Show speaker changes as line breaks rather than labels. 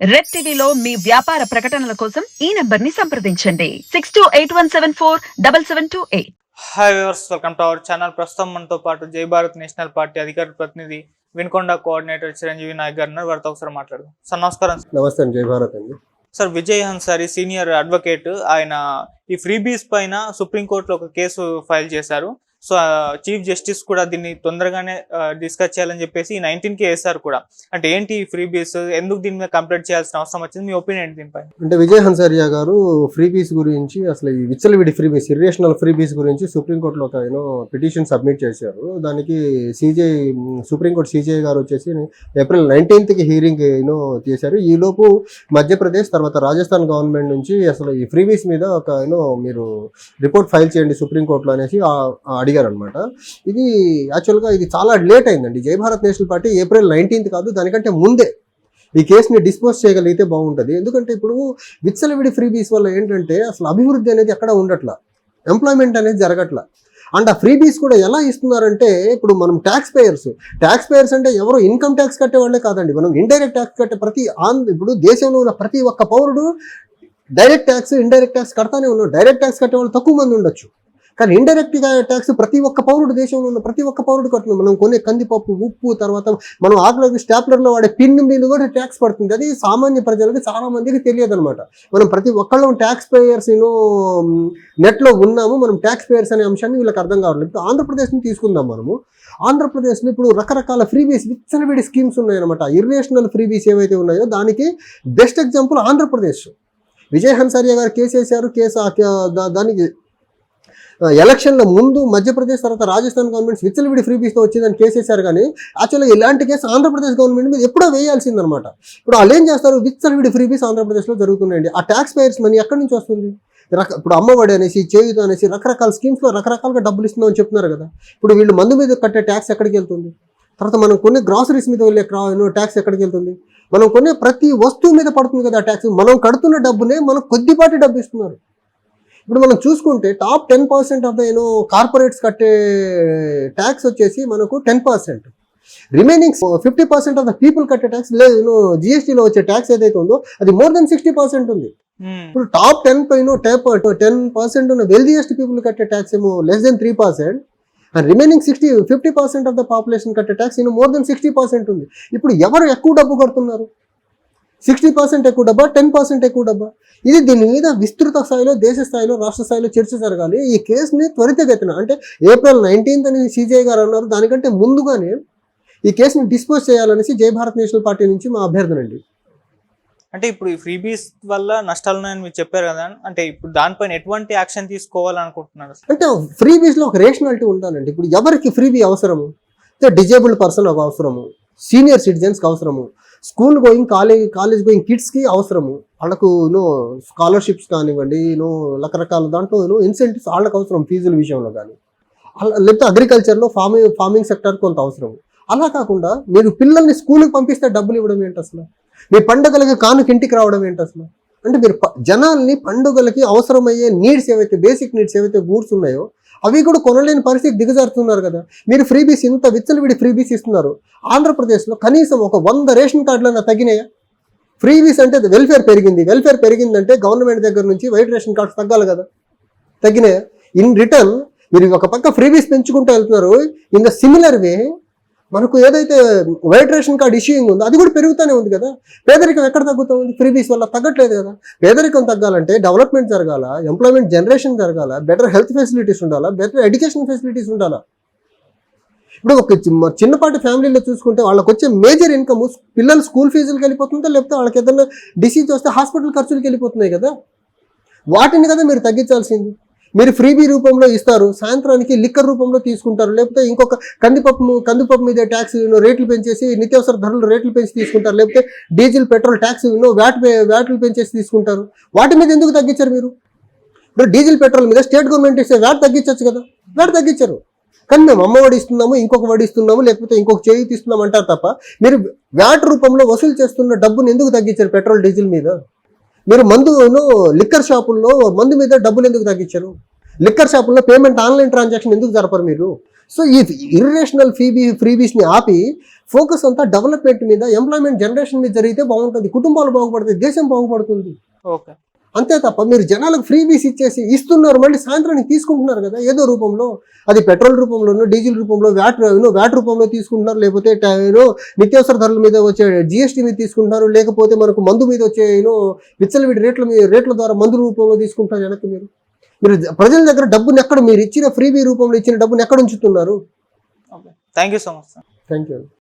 Red టీవీలో మీ వ్యాపార ప్రకటనల కోసం ఈ నంబర్ ని సంప్రదించండి 6281747728.
Hi viewers, welcome to our channel. ప్రస్తుతం మనతో పాటు జై భారత్ నేషనల్ పార్టీ అధికార ప్రతినిధి వినుకొండ కోఆర్డినేటర్ చిరంజీవి నాయక్ గారు ఉన్నారు. వారితో ఒకసారి మాట్లాడదాం. సార్ నమస్కారం.
నమస్తే, జై భారత్ అండి.
సార్, విజయ్ హన్సారీ సీనియర్ అడ్వకేట్, ఆయన ఈ ఫ్రీబీస్ పైన సుప్రీంకోర్టులో ఒక కేసు ఫైల్ చేశారు. సో చీఫ్ జస్టిస్ కూడా దీన్ని తొందరగానే డిస్కస్ చేయాలని చెప్పేసి 19కి వేశారు కూడా. అంటే ఏంటి ఫ్రీబీస్, ఎందుకు దీని మీద కంప్లైంట్ చేయాల్సిన అవసరం వచ్చింది, మీ ఒపీనియన్ దీనిపై?
అంటే విజయ్ హన్సారియా గారు ఫ్రీబీస్ గురించి, అసలు ఈ విచ్చలవిడి ఫ్రీబీస్, ఇర్రేషనల్ ఫ్రీబీస్ గురించి సుప్రీంకోర్టులో ఒక పిటిషన్ సబ్మిట్ చేశారు. దానికి సుప్రీంకోర్టు సిజే గారు వచ్చేసి ఏప్రిల్ 19కి హీరింగ్ చేశారు. ఈలోపు మధ్యప్రదేశ్ తర్వాత రాజస్థాన్ గవర్నమెంట్ నుంచి అసలు ఈ ఫ్రీబీస్ మీద ఒక మీరు రిపోర్ట్ ఫైల్ చేయండి సుప్రీంకోర్టులో అనేసి అడిగారు అనమాట. ఇది యాక్చువల్గా ఇది చాలా లేట్ అయిందండి. జై భారత్ నేషనల్ పార్టీ ఏప్రిల్ 19 కాదు, దానికంటే ముందే ఈ కేసుని డిస్పోజ్ చేయగలిగితే బాగుంటుంది. ఎందుకంటే ఇప్పుడు విచ్చలవిడి ఫ్రీబీస్ వల్ల ఏంటంటే అసలు అభివృద్ధి అనేది ఎక్కడ ఉండట్లా, ఎంప్లాయ్మెంట్ అనేది జరగట్లా. అండ్ ఆ ఫ్రీబీస్ కూడా ఎలా ఇస్తున్నారంటే, ఇప్పుడు మనం ట్యాక్స్ పేయర్స్ అంటే ఎవరు ఇన్కమ్ ట్యాక్స్ కట్టే వాళ్ళే కాదండి, మనం ఇండైరెక్ట్ ట్యాక్స్ కట్టే ఇప్పుడు దేశంలో ఉన్న ప్రతి ఒక్క పౌరుడు డైరెక్ట్ ట్యాక్స్, ఇండైరెక్ట్ ట్యాక్స్ కడతానే ఉన్నారు. డైరెక్ట్ ట్యాక్స్ కట్టే వాళ్ళు తక్కువ మంది ఉండొచ్చు, కానీ ఇండైరెక్ట్ ట్యాక్స్ ప్రతి ఒక్క పౌరుడు, దేశంలో ఉన్న ప్రతి ఒక్క పౌరుడు కడుతుంది. మనం కొనే కందిపప్పు, ఉప్పు, తర్వాత మనం ఆకులకి స్టాప్లర్లో వాడే పిన్ మీద కూడా ట్యాక్స్ పడుతుంది. అది సామాన్య ప్రజలకు చాలా మందికి తెలియదు అనమాట. మనం ప్రతి ఒక్కళ్ళు ట్యాక్స్ పేయర్స్ నెట్లో ఉన్నాము, మనం ట్యాక్స్ పేయర్స్ అనే అంశాన్ని వీళ్ళకి అర్థం కావట్లేదు. ఇప్పుడు ఆంధ్రప్రదేశ్ని తీసుకుందాం. మనము ఆంధ్రప్రదేశ్లో ఇప్పుడు రకరకాల ఫ్రీబీస్, విచ్చలవిడి స్కీమ్స్ ఉన్నాయన్నమాట. ఇర్రేషనల్ ఫ్రీబీస్ ఏవైతే ఉన్నాయో దానికి బెస్ట్ ఎగ్జాంపుల్ ఆంధ్రప్రదేశ్. విజయ్ హన్సారియా గారు కేసు వేశారు. దానికి ఎలక్షన్ల ముందు మధ్యప్రదేశ్ తర్వాత రాజస్థాన్ గవర్నమెంట్స్ విచ్చలవిడి ఫ్రీబీస్తో వచ్చిందని కేసు వేశారు. కానీ యాక్చువల్గా ఇలాంటి కేసు ఆంధ్రప్రదేశ్ గవర్నమెంట్ మీద ఎప్పుడో వేయాల్సిందనమాట. ఇప్పుడు వాళ్ళు ఏం చేస్తారు, విచ్చలవిడి ఫ్రీబీస్ ఆంధ్రప్రదేశ్లో జరుగుతున్నాయండి. ఆ ట్యాక్స్ పేయర్స్ మనీ ఎక్కడి నుంచి వస్తుంది? ఇప్పుడు అమ్మఒడి అనేసి, చేయూత అనేసి రకరకాల స్కీమ్స్లో రకరకాలుగా డబ్బులు ఇస్తుందని చెప్తున్నారు కదా. ఇప్పుడు వీళ్ళు మందు మీద కట్టే ట్యాక్స్ ఎక్కడికి వెళ్తుంది? తర్వాత మనం కొన్ని గ్రాసరీస్ మీద వెళ్ళే ట్యాక్స్ ఎక్కడికి వెళ్తుంది? మనం కొనే ప్రతి వస్తువు మీద పడుతుంది కదా ట్యాక్స్. మనం కడుతున్న డబ్బునే మనకు కొద్దిపాటి డబ్బు ఇస్తున్నారు. ఇప్పుడు మనం చూసుకుంటే టాప్ 10% ఆఫ్ ద కార్పొరేట్స్ కట్టే ట్యాక్స్ వచ్చేసి మనకు 10%. రిమైనింగ్ 50% ఆఫ్ ద పీపుల్ కట్టే ట్యాక్స్ జిఎస్టీలో వచ్చే ట్యాక్స్ ఏదైతే ఉందో అది మోర్ దెన్ 60% ఉంది. ఇప్పుడు టాప్ 10% ఉన్న వెల్దియెస్ట్ పీపుల్ కట్టే ట్యాక్స్ ఏమో less than 3%. And remaining 50% of the population కట్టే ట్యాక్స్ మోర్ దెన్ 60% ఉంది. ఇప్పుడు ఎవరు ఎక్కువ డబ్బు కడుతున్నారు? 60% ఎక్కువ డబ్బా, 10% ఎక్కువ డబ్బా? ఇది దీని మీద విస్తృత స్థాయిలో, దేశ స్థాయిలో, రాష్ట్ర స్థాయిలో చర్చ జరగాలి. ఈ కేసుని త్వరితగతిన, అంటే ఏప్రిల్ 19 అని సిజే గారు అన్నారు, దానికంటే ముందుగానే ఈ కేసుని డిస్పోజ్ చేయాలనేసి జై భారత్ నేషనల్ పార్టీ నుంచి మా అభ్యర్థన అండి.
అంటే ఇప్పుడు ఈ ఫ్రీబీస్ వల్ల నష్టాలు ఉన్నాయని మీరు చెప్పారు కదా, అంటే ఇప్పుడు దానిపైన ఎటువంటి యాక్షన్ తీసుకోవాలనుకుంటున్నారు?
అంటే ఫ్రీబీస్లో ఒక రేషనాలిటీ ఉండాలండి. ఇప్పుడు ఎవరికి ఫ్రీబీ అవసరము? డిజేబుల్డ్ పర్సన్ ఒక అవసరము, సీనియర్ సిటిజన్స్కి అవసరము, స్కూల్ గోయింగ్ కాలేజ్ గోయింగ్ కిడ్స్కి అవసరము, వాళ్ళకు స్కాలర్షిప్స్ కానివ్వండి, రకరకాల దాంట్లో ఇన్సెంటివ్స్ వాళ్ళకి అవసరం, ఫీజుల విషయంలో కానీ, లేకపోతే అగ్రికల్చర్లో ఫార్మింగ్ సెక్టర్ కొంత అవసరం. అలా కాకుండా మీరు పిల్లల్ని స్కూల్కి పంపిస్తే డబ్బులు ఇవ్వడం ఏంటి అసలు? మీ పండుగలకి కానుక ఇంటికి రావడం ఏంటి అసలు? అంటే మీరు జనాల్ని పండుగలకి అవసరమయ్యే నీడ్స్ ఏవైతే, బేసిక్ నీడ్స్ ఏవైతే గూడ్స్ ఉన్నాయో అవి కూడా కొనలేని పరిస్థితి దిగజారుతున్నారు కదా. మీరు ఫ్రీబీస్, ఇంత విచ్చలవిడి ఫ్రీబీస్ ఇస్తున్నారు. ఆంధ్రప్రదేశ్లో కనీసం ఒక 100 రేషన్ కార్డులన్నా తగ్గినాయా? ఫ్రీబీస్ అంటే వెల్ఫేర్ పెరిగిందంటే గవర్నమెంట్ దగ్గర నుంచి వైట్ రేషన్ కార్డ్స్ తగ్గాలి కదా, తగ్గినాయా? ఇన్ రిటర్న్ మీరు ఒక పక్క ఫ్రీబీస్ పెంచుకుంటూ వెళ్తున్నారు. ఇంకా సిమిలర్ వే మనకు ఏదైతే వైట్ రేషన్ కార్డ్ ఇష్యూయింగ్ ఉందో అది కూడా పెరుగుతూనే ఉంది కదా. పేదరికం ఎక్కడ తగ్గుతూ ఉంది? ఫ్రీబీస్ వల్ల తగ్గట్లేదు కదా. పేదరికం తగ్గాలంటే డెవలప్మెంట్ జరగాల, ఎంప్లాయ్మెంట్ జనరేషన్ జరగాల, బెటర్ హెల్త్ ఫెసిలిటీస్ ఉండాలా, బెటర్ ఎడ్యుకేషన్ ఫెసిలిటీస్ ఉండాలా. ఇప్పుడు ఒక చిన్నపాటి ఫ్యామిలీలో చూసుకుంటే వాళ్ళకి వచ్చే మేజర్ ఇన్కమ్ పిల్లలు స్కూల్ ఫీజులకు వెళ్ళిపోతుందా, లేకపోతే వాళ్ళకి ఏదైనా డిసీజ్ వస్తే హాస్పిటల్ ఖర్చులకు వెళ్ళిపోతున్నాయి కదా. వాటిని కదా మీరు తగ్గించాల్సింది. మీరు ఫ్రీబీ రూపంలో ఇస్తారు, సాయంత్రానికి లిక్కర్ రూపంలో తీసుకుంటారు, లేకపోతే ఇంకొక కందిపప్పు మీద ట్యాక్స్ రేట్లు పెంచేసి నిత్యావసర ధరలు రేట్లు పెంచి తీసుకుంటారు, లేకపోతే డీజిల్ పెట్రోల్ ట్యాక్స్ వ్యాట్లు పెంచేసి తీసుకుంటారు. వాటి మీద ఎందుకు తగ్గించారు మీరు? ఇప్పుడు డీజిల్ పెట్రోల్ మీద స్టేట్ గవర్నమెంట్ ఇస్తే వ్యాట్ తగ్గించవచ్చు కదా, వ్యాట్ తగ్గించారు. కానీ మేము అమ్మఒడి ఇస్తున్నాము, ఇంకొక వడి ఇస్తున్నాము, లేకపోతే ఇంకొక చేయి ఇస్తున్నాము అంటారు తప్ప మీరు వ్యాట్ రూపంలో వసూలు చేస్తున్న డబ్బును ఎందుకు తగ్గించారు? పెట్రోల్ డీజిల్ మీద మీరు లిక్కర్ షాపుల్లో మందు మీద డబ్బులు ఎందుకు తగ్గించారు? లిక్కర్ షాపుల్లో పేమెంట్ ఆన్లైన్ ట్రాన్సాక్షన్ ఎందుకు జరపరు మీరు? సో ఈ ఇర్రేషనల్ ఫ్రీబీస్ని ఆపి ఫోకస్ అంతా డెవలప్మెంట్ మీద, ఎంప్లాయ్మెంట్ జనరేషన్ మీద జరిగితే బాగుంటుంది, కుటుంబాలు బాగుపడతాయి, దేశం బాగుపడుతుంది.
ఓకే.
అంతే తప్ప మీరు జనాలకు ఫ్రీబీస్ ఇస్తున్నారు, మళ్ళీ సాయంత్రానికి తీసుకుంటున్నారు కదా ఏదో రూపంలో, అది పెట్రోల్ రూపంలోనో, డీజిల్ రూపంలో, వ్యాట్ రూపంలో తీసుకుంటున్నారు, లేకపోతే నిత్యావసర ధరల మీద వచ్చే జిఎస్టీ మీద తీసుకుంటున్నారు, లేకపోతే మనకు మందు మీద వచ్చే విచ్చలవిడి రేట్ల ద్వారా మందు రూపంలో తీసుకుంటారు. వెనక్కి మీరు ప్రజల దగ్గర డబ్బుని ఎక్కడ, మీరు ఇచ్చిన ఫ్రీబీ రూపంలో ఇచ్చిన డబ్బుని ఎక్కడ ఉంచుతున్నారు?
Okay, thank you so much sir.
Thank you.